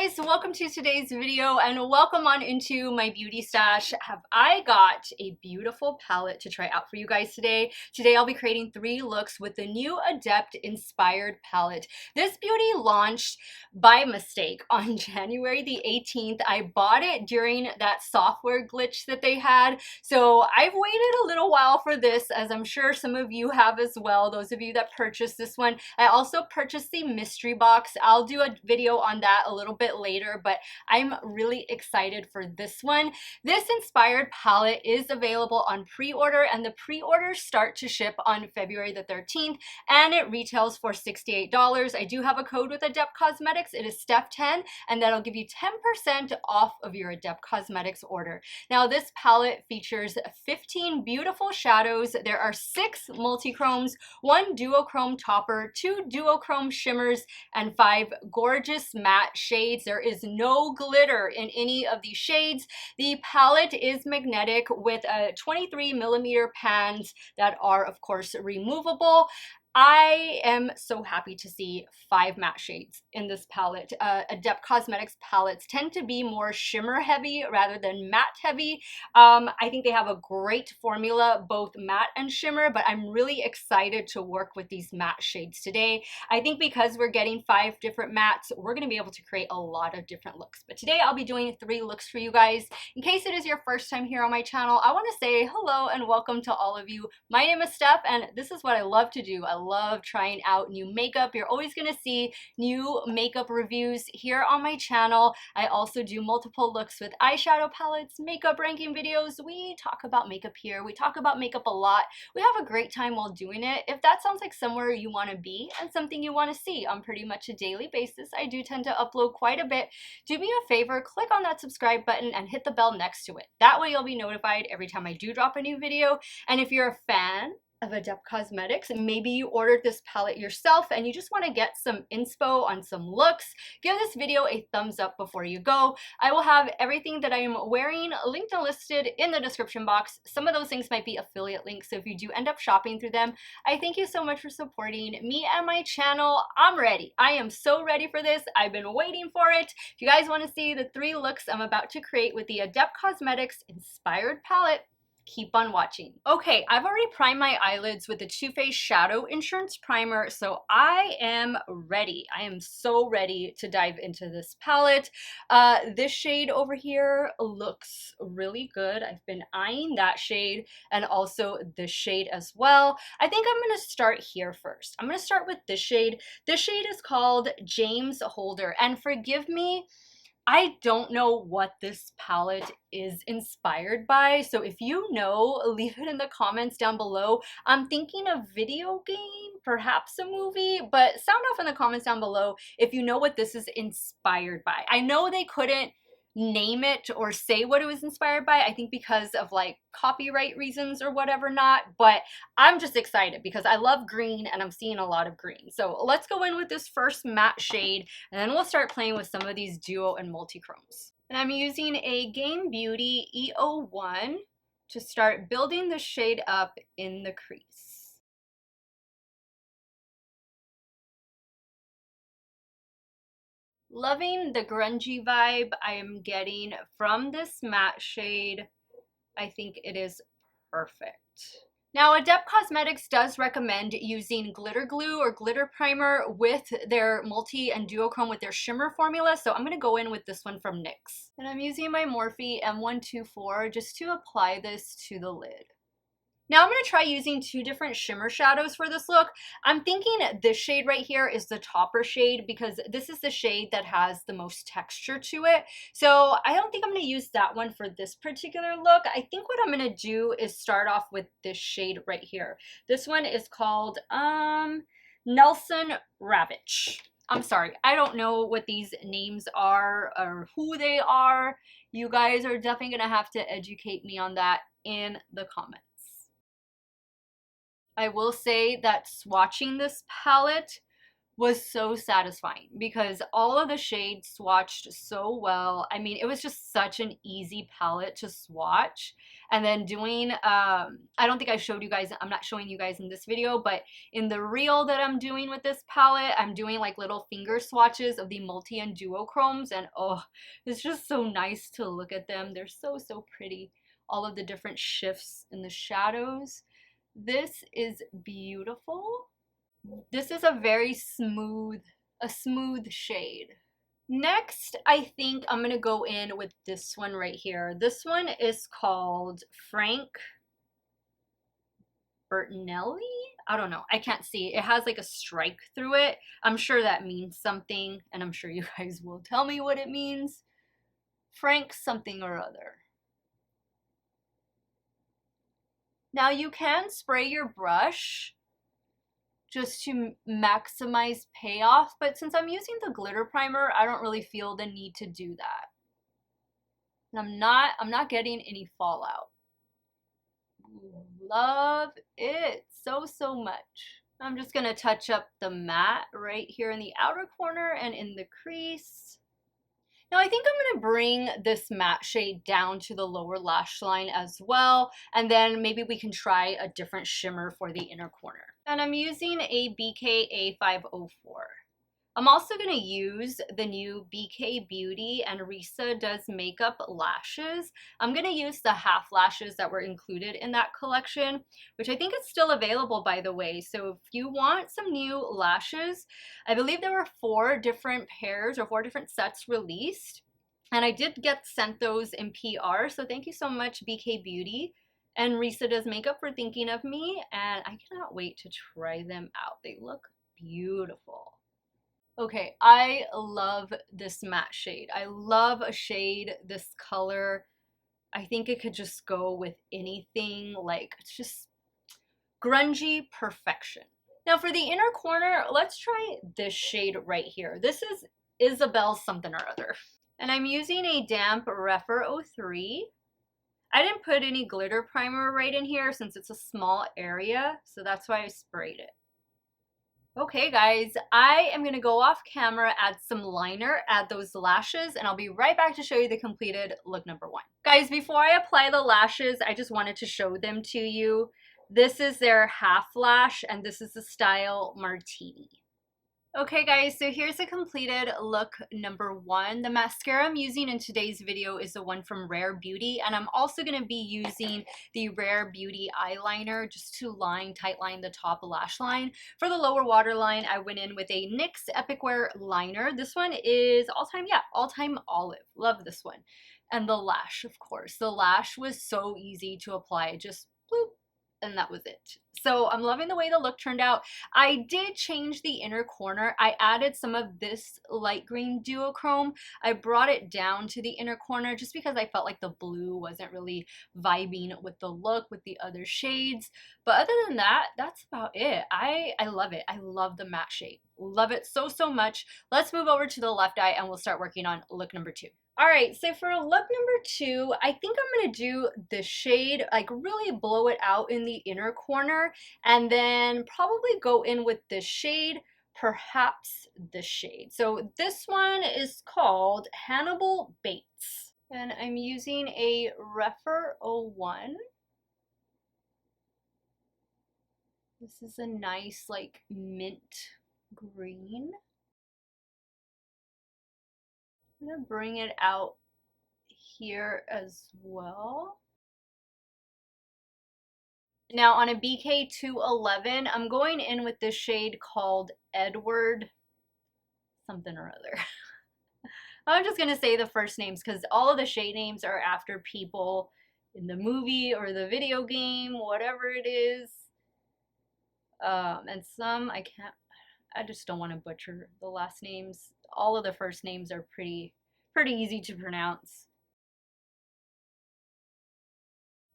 guys, welcome to today's video and welcome on into my beauty stash. Have I got a beautiful palette to try out for you guys today. Today I'll be creating 3 looks with the new Adept inspired palette. This beauty launched by mistake on January the 18th. I bought it during that software glitch that they had, so I've waited a little while for this, as I'm sure some of you have as well, those of you that purchased this one. I also purchased the mystery box. I'll do a video on that a little bit later, but I'm really excited for this one. This inspired palette is available on pre-order, and the pre-orders start to ship on February the 13th, and it retails for $68. I do have a code with Adept Cosmetics. It is Steff10, and that'll give you 10% off of your Adept Cosmetics order. Now, this palette features 15 beautiful shadows. There are 6 multi-chromes, 1 duochrome topper, 2 duochrome shimmers, and 5 gorgeous matte shades. There is no glitter in any of these shades. The palette is magnetic with a 23mm pans that are, of course, removable. I am so happy to see 5 matte shades in this palette. Adept Cosmetics palettes tend to be more shimmer heavy rather than matte heavy. I think they have a great formula, both matte and shimmer, but I'm really excited to work with these matte shades today. I think because we're getting 5 different mattes, we're going to be able to create a lot of different looks. But today I'll be doing 3 looks for you guys. In case it is your first time here on my channel, I want to say hello and welcome to all of you. My name is Steff, and this is what I love to do. I love trying out new makeup. You're always going to see new makeup reviews here on my channel. I also do multiple looks with eyeshadow palettes, makeup ranking videos. We talk about makeup here. We talk about makeup a lot. We have a great time while doing it. If that sounds like somewhere you want to be and something you want to see on pretty much a daily basis, I do tend to upload quite a bit. Do me a favor, click on that subscribe button and hit the bell next to it. That way you'll be notified every time I do drop a new video. And if you're a fan of Adept Cosmetics, and maybe you ordered this palette yourself and you just want to get some inspo on some looks, give this video a thumbs up before you go. I will have everything that I am wearing linked and listed in the description box. Some of those things might be affiliate links, so if you do end up shopping through them, I thank you so much for supporting me and my channel. I'm ready. I am so ready for this. I've been waiting for it. If you guys want to see the 3 looks I'm about to create with the Adept Cosmetics inspired palette, keep on watching. Okay, I've already primed my eyelids with the Too Faced Shadow Insurance Primer, so I am ready. I am so ready to dive into this palette. This shade over here looks really good. I've been eyeing that shade and also this shade as well. I think I'm going to start here first. I'm going to start with this shade. This shade is called James Holder, and forgive me, I don't know what this palette is inspired by, so if you know, leave it in the comments down below. I'm thinking a video game, perhaps a movie, but sound off in the comments down below if you know what this is inspired by. I know they couldn't name it or say what it was inspired by, I think because of like copyright reasons or whatever not, but I'm just excited because I love green and I'm seeing a lot of green. So let's go in with this first matte shade and then we'll start playing with some of these duo and multi-chromes. And I'm using a Game Beauty E01 to start building the shade up in the crease. Loving the grungy vibe I am getting from this matte shade. I think it is perfect. Now, Adept Cosmetics does recommend using glitter glue or glitter primer with their multi and duochrome with their shimmer formula, so I'm going to go in with this one from NYX. And I'm using my Morphe M124 just to apply this to the lid. Now I'm going to try using 2 different shimmer shadows for this look. I'm thinking this shade right here is the topper shade because this is the shade that has the most texture to it. So I don't think I'm going to use that one for this particular look. I think what I'm going to do is start off with this shade right here. This one is called Nelson Ravitch. I'm sorry, I don't know what these names are or who they are. You guys are definitely going to have to educate me on that in the comments. I will say that swatching this palette was so satisfying because all of the shades swatched so well. I mean, it was just such an easy palette to swatch. And then doing, I don't think I showed you guys, I'm not showing you guys in this video, but in the reel that I'm doing with this palette, I'm doing like little finger swatches of the multi and duochromes, and oh, it's just so nice to look at them. They're so, so pretty. All of the different shifts in the shadows. This is beautiful. This is a very smooth shade. Next, I think I'm gonna go in with this one right here. This one is called Frank Bertinelli? I don't know. I can't see. It has like a strike through it. I'm sure that means something, and I'm sure you guys will tell me what it means. Frank something or other. Now you can spray your brush just to maximize payoff, but since I'm using the glitter primer, I don't really feel the need to do that. And I'm not getting any fallout. Love it so, so much. I'm just gonna touch up the matte right here in the outer corner and in the crease. Now I think I'm gonna bring this matte shade down to the lower lash line as well, and then maybe we can try a different shimmer for the inner corner. And I'm using a BK A504. I'm also going to use the new BK Beauty and Risa Does Makeup lashes. I'm going to use the half lashes that were included in that collection, which I think is still available, by the way. So if you want some new lashes, I believe there were 4 different pairs or 4 different sets released. And I did get sent those in PR, so thank you so much, BK Beauty and Risa Does Makeup, for thinking of me, and I cannot wait to try them out. They look beautiful. Okay, I love this matte shade. I love a shade this color. I think it could just go with anything. Like, it's just grungy perfection. Now for the inner corner, let's try this shade right here. This is Isabel something or other. And I'm using a damp Rephr 03. I didn't put any glitter primer right in here since it's a small area, so that's why I sprayed it. Okay guys, I am gonna go off camera, add some liner, add those lashes, and I'll be right back to show you the completed look number 1. Guys, before I apply the lashes, I just wanted to show them to you. This is their half lash, and this is the style Martini. Okay guys, so here's the completed look number 1. The mascara I'm using in today's video is the one from Rare Beauty, and I'm also going to be using the Rare Beauty eyeliner just to tightline the top lash line. For the lower waterline, I went in with a NYX Epic Wear liner. This one is all-time olive. Love this one. And the lash, of course. The lash was so easy to apply. Just bloop, and that was it. So I'm loving the way the look turned out. I did change the inner corner. I added some of this light green duochrome. I brought it down to the inner corner just because I felt like the blue wasn't really vibing with the look with the other shades. But other than that, that's about it. I love it. I love the matte shade. Love it so, so much. Let's move over to the left eye and we'll start working on look number 2. All right, so for look number 2, I think I'm gonna do the shade, like really blow it out in the inner corner, and then probably go in with this shade, perhaps this shade. So this one is called Hannibal Bates, and I'm using a Rephr 01. This is a nice like mint green. I'm gonna bring it out here as well. Now on a BK 211, I'm going in with this shade called Edward something or other. I'm just gonna say the first names because all of the shade names are after people in the movie or the video game, whatever it is. And some I just don't want to butcher the last names. All of the first names are pretty easy to pronounce.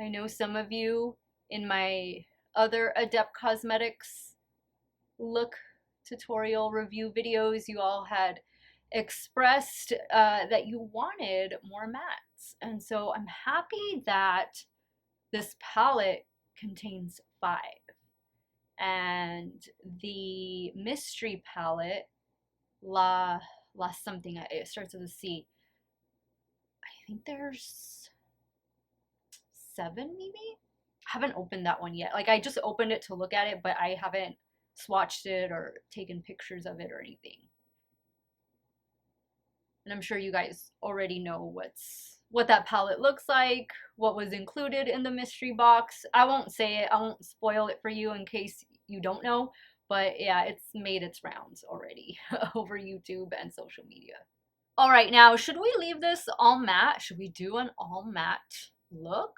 I know some of you in my other Adept Cosmetics look tutorial review videos, you all had expressed that you wanted more mattes. And so I'm happy that this palette contains 5. and the mystery palette, La something, it starts with a C. I think there's 7 maybe? I haven't opened that one yet. Like, I just opened it to look at it, but I haven't swatched it or taken pictures of it or anything. And I'm sure you guys already know what that palette looks like, what was included in the mystery box. I won't say it, I won't spoil it for you in case you don't know, but yeah, it's made its rounds already over YouTube and social media. All right, now, should we leave this all matte? Should we do an all matte look?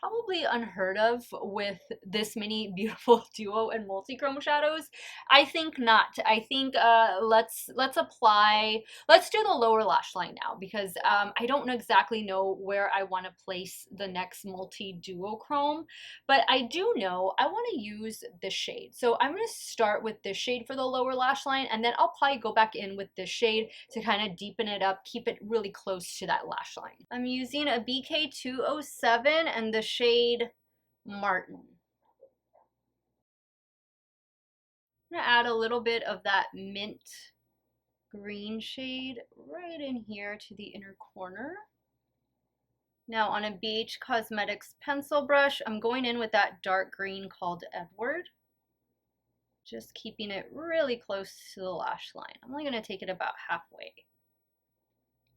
Probably unheard of with this many beautiful duo and multi-chrome shadows. I think not. I think let's do the lower lash line now, because I don't exactly know where I want to place the next multi-duo chrome, but I do know I want to use this shade. So I'm going to start with this shade for the lower lash line, and then I'll probably go back in with this shade to kind of deepen it up, keep it really close to that lash line. I'm using a BK207 and the shade Martin. I'm gonna add a little bit of that mint green shade right in here to the inner corner. Now on a BH Cosmetics pencil brush, I'm going in with that dark green called Edward. Just keeping it really close to the lash line. I'm only gonna take it about halfway.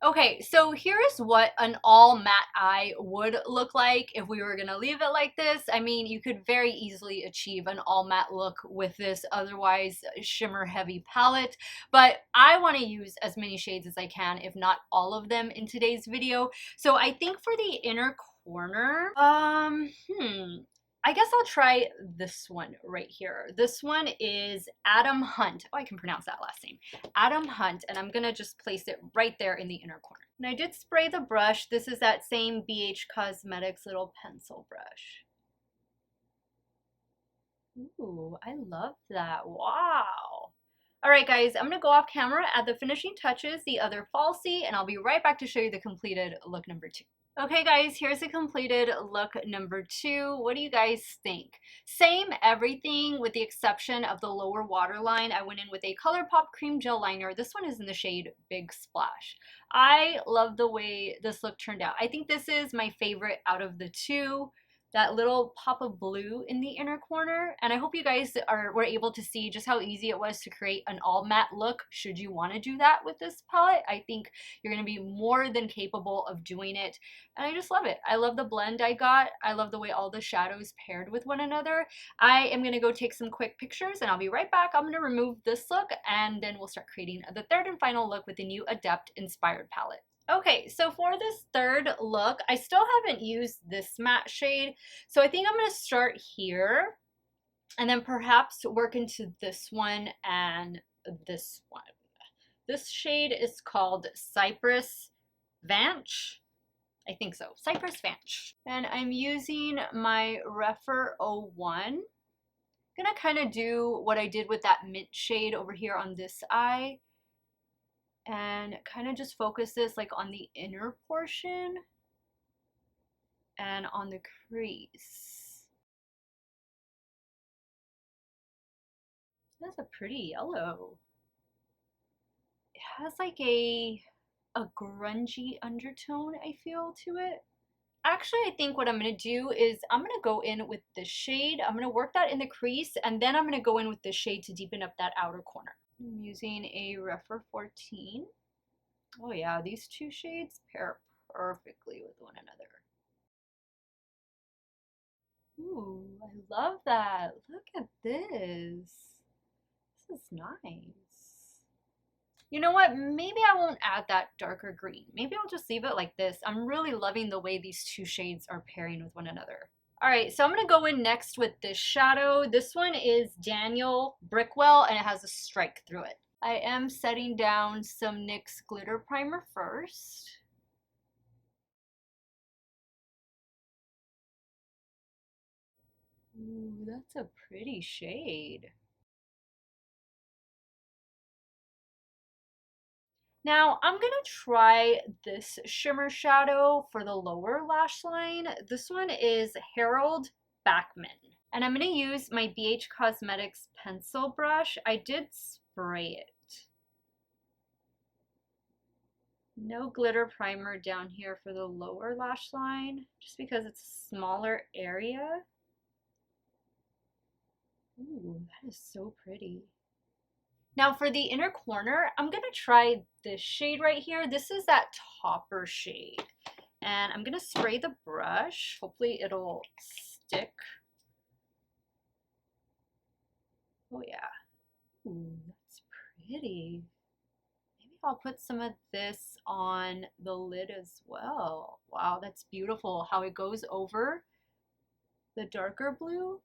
Okay, so here's what an all matte eye would look like if we were gonna leave it like this. I mean, you could very easily achieve an all matte look with this otherwise shimmer heavy palette, but I want to use as many shades as I can, if not all of them, in today's video. So I think for the inner corner, I guess I'll try this one right here. This one is Adam Hunt. Oh, I can pronounce that last name. Adam Hunt, and I'm gonna just place it right there in the inner corner. And I did spray the brush. This is that same BH Cosmetics little pencil brush. Ooh, I love that. Wow. All right, guys, I'm gonna go off camera, add the finishing touches, the other falsie, and I'll be right back to show you the completed look number 2. Okay guys, here's the completed look number 2. What do you guys think? Same everything with the exception of the lower waterline. I went in with a ColourPop cream gel liner. This one is in the shade Big Splash. I love the way this look turned out. I think this is my favorite out of the 2. That little pop of blue in the inner corner, and I hope you guys were able to see just how easy it was to create an all matte look should you want to do that with this palette. I think you're going to be more than capable of doing it, and I just love it. I love the blend I got. I love the way all the shadows paired with one another. I am going to go take some quick pictures and I'll be right back. I'm going to remove this look and then we'll start creating the third and final look with the new Adept inspired palette. Okay, so for this third look, I still haven't used this matte shade, so I think I'm going to start here and then perhaps work into this one and this one. This shade is called Cypress Vanch. I think so, Cypress Vanch. And I'm using my Rephr 01. I'm going to kind of do what I did with that mint shade over here on this eye, and kind of just focus this like on the inner portion and on the crease. That's a pretty yellow. It has like a grungy undertone, I feel, to it. Actually, I think what I'm going to do is I'm going to go in with this shade. I'm going to work that in the crease, and then I'm going to go in with this shade to deepen up that outer corner. I'm using a Rephr 14. Oh yeah, these two shades pair perfectly with one another. Ooh, I love that. Look at this. This is nice. You know what? Maybe I won't add that darker green. Maybe I'll just leave it like this. I'm really loving the way these two shades are pairing with one another. All right, so I'm going to go in next with this shadow. This one is Daniel Brickwell, and it has a strike through it. I am setting down some NYX Glitter Primer first. Ooh, that's a pretty shade. Now, I'm going to try this shimmer shadow for the lower lash line. This one is Harold Bachman. And I'm going to use my BH Cosmetics pencil brush. I did spray it. No glitter primer down here for the lower lash line, just because it's a smaller area. Ooh, that is so pretty. Now for the inner corner, I'm gonna try this shade right here. This is that topper shade. And I'm gonna spray the brush. Hopefully it'll stick. Oh yeah. Ooh, that's pretty. Maybe I'll put some of this on the lid as well. Wow, that's beautiful. How it goes over the darker blue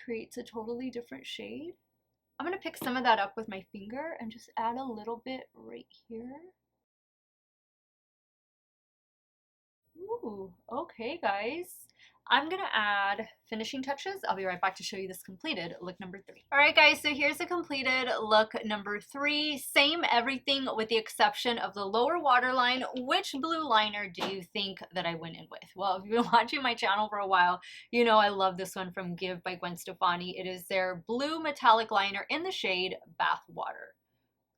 creates a totally different shade. I'm gonna pick some of that up with my finger and just add a little bit right here. Ooh, okay guys. I'm gonna add finishing touches. I'll be right back to show you this completed look number 3. All right guys, so here's the completed look number 3. Same everything with the exception of the lower waterline. Which blue liner do you think that I went in with? Well, if you've been watching my channel for a while, you know I love this one from Give by Gwen Stefani. It is their blue metallic liner in the shade Bathwater.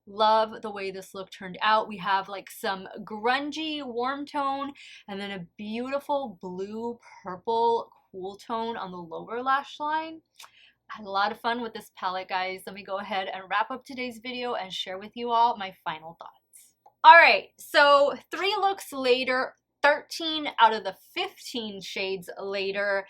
Love the way this look turned out. We have like some grungy warm tone and then a beautiful blue purple cool tone on the lower lash line. I had a lot of fun with this palette, guys. Let me go ahead and wrap up today's video and share with you all my final thoughts. All right, so 3 looks later, 13 out of the 15 shades later,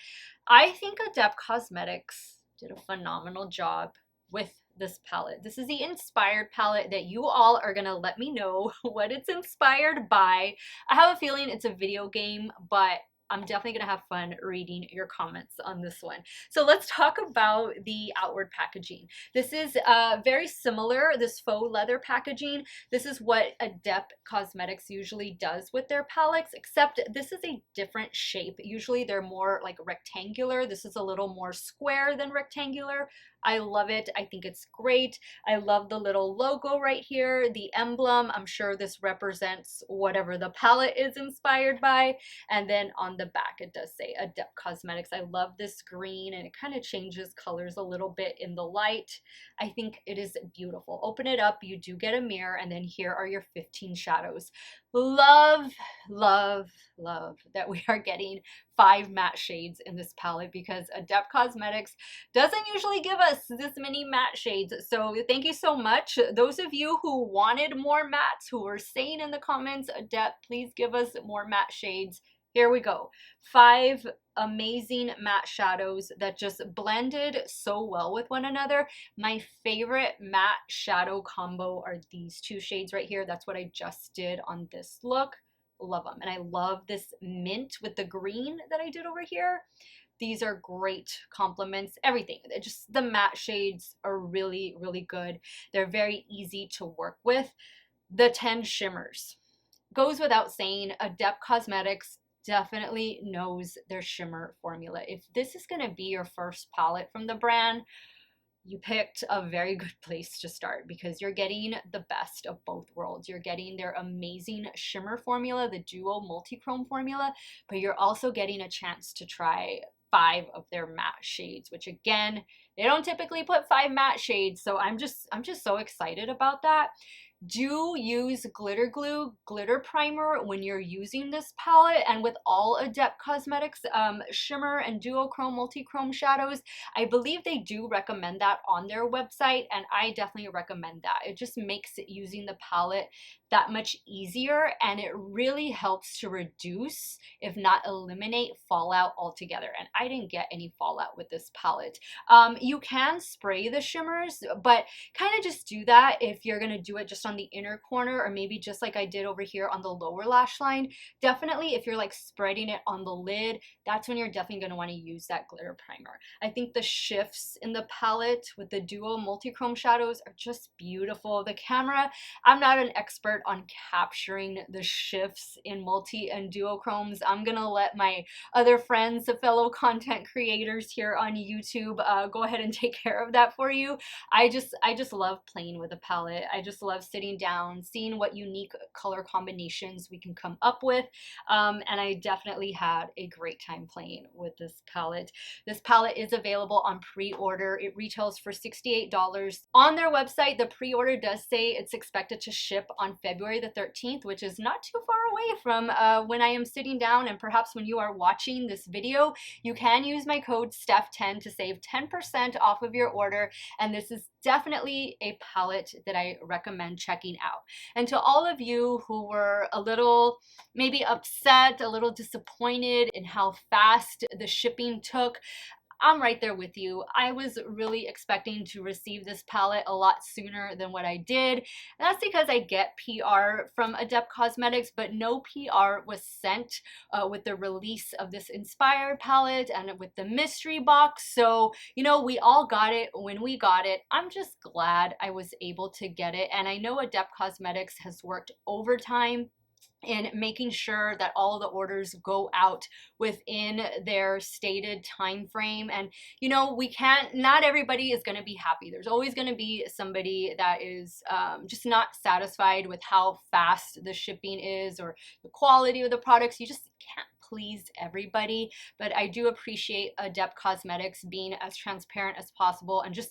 I think Adept Cosmetics did a phenomenal job with this palette. This is the inspired palette that you all are gonna let me know what it's inspired by. I have a feeling it's a video game, but I'm definitely gonna have fun reading your comments on this one. So let's talk about the outward packaging. This is very similar, this faux leather packaging. This is what Adept Cosmetics usually does with their palettes, except this is a different shape. Usually they're more like rectangular. This is a little more square than rectangular. I love it. I think it's great. I love the little logo right here, the emblem. I'm sure this represents whatever the palette is inspired by. And then on the back, it does say Adept Cosmetics. I love this green and it kind of changes colors a little bit in the light. I think it is beautiful. Open it up, you do get a mirror, and then here are your 15 shadows. Love, love, love that we are getting 5 matte shades in this palette because Adept Cosmetics doesn't usually give us this many matte shades. So thank you so much. Those of you who wanted more mattes, who were saying in the comments, Adept, please give us more matte shades. Here we go. 5 amazing matte shadows that just blended so well with one another. My favorite matte shadow combo are these 2 shades right here. That's what I just did on this look. Love them. And I love this mint with the green that I did over here. These are great compliments. Everything. Just the matte shades are really, really good. They're very easy to work with. The 10 shimmers. Goes without saying, Adept Cosmetics definitely knows their shimmer formula. If this is going to be your first palette from the brand, you picked a very good place to start because you're getting the best of both worlds. You're getting their amazing shimmer formula, the duo multi-chrome formula, but you're also getting a chance to try 5 of their matte shades, which again, they don't typically put 5 matte shades, so I'm just so excited about that. Do use glitter glue, glitter primer when you're using this palette, and with all Adept Cosmetics shimmer and duochrome, multi-chrome shadows, I believe they do recommend that on their website, and I definitely recommend that. It just makes using the palette that much easier, and it really helps to reduce, if not eliminate, fallout altogether. And I didn't get any fallout with this palette. You can spray the shimmers, but kind of just do that if you're gonna do it just on the inner corner, or maybe just like I did over here on the lower lash line. Definitely if you're like spreading it on the lid, that's when you're definitely going to want to use that glitter primer. I think the shifts in the palette with the duo multi-chrome shadows are just beautiful. The camera, I'm not an expert on capturing the shifts in multi and duochromes. I'm gonna let my other friends, the fellow content creators here on YouTube, go ahead and take care of that for you. I just love playing with the palette. I just love sitting sitting down, seeing what unique color combinations we can come up with. And I definitely had a great time playing with this palette. This palette is available on pre-order. It retails for $68. On their website, the pre-order does say it's expected to ship on February the 13th, which is not too far away from when I am sitting down, and perhaps when you are watching this video. You can use my code STEFF10 to save 10% off of your order, and this is definitely a palette that I recommend checking out. And to all of you who were a little maybe upset, a little disappointed in how fast the shipping took, I'm right there with you. I was really expecting to receive this palette a lot sooner than what I did. And that's because I get PR from Adept Cosmetics, but no PR was sent with the release of this Inspired palette and with the mystery box. So, you know, we all got it when we got it. I'm just glad I was able to get it. And I know Adept Cosmetics has worked overtime in making sure that all the orders go out within their stated time frame. And you know, not everybody is going to be happy. There's always going to be somebody that is just not satisfied with how fast the shipping is or the quality of the products. You just can't please everybody, but I do appreciate Adept Cosmetics being as transparent as possible and just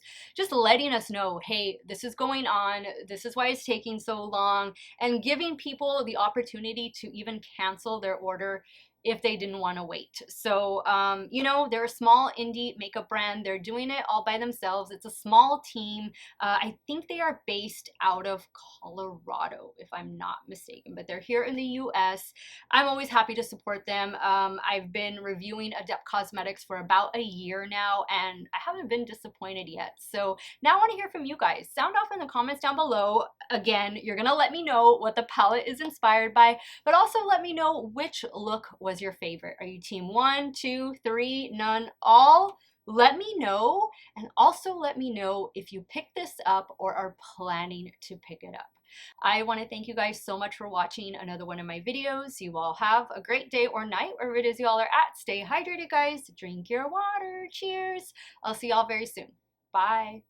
letting us know, hey, this is going on, this is why it's taking so long, and giving people the opportunity to even cancel their order if they didn't want to wait. So, you know, they're a small indie makeup brand. They're doing it all by themselves. It's a small team. I think they are based out of Colorado, if I'm not mistaken, but they're here in the US. I'm always happy to support them. I've been reviewing Adept Cosmetics for about a year now, and I haven't been disappointed yet. So now I want to hear from you guys. Sound off in the comments down below. Again, you're going to let me know what the palette is inspired by, but also let me know which look was your favorite. Are you team 1, 2, 3, none, all? Let me know, and also let me know if you picked this up or are planning to pick it up. I want to thank you guys so much for watching another one of my videos. You all have a great day or night, wherever it is you all are at. Stay hydrated, guys. Drink your water. Cheers. I'll see y'all very soon. Bye.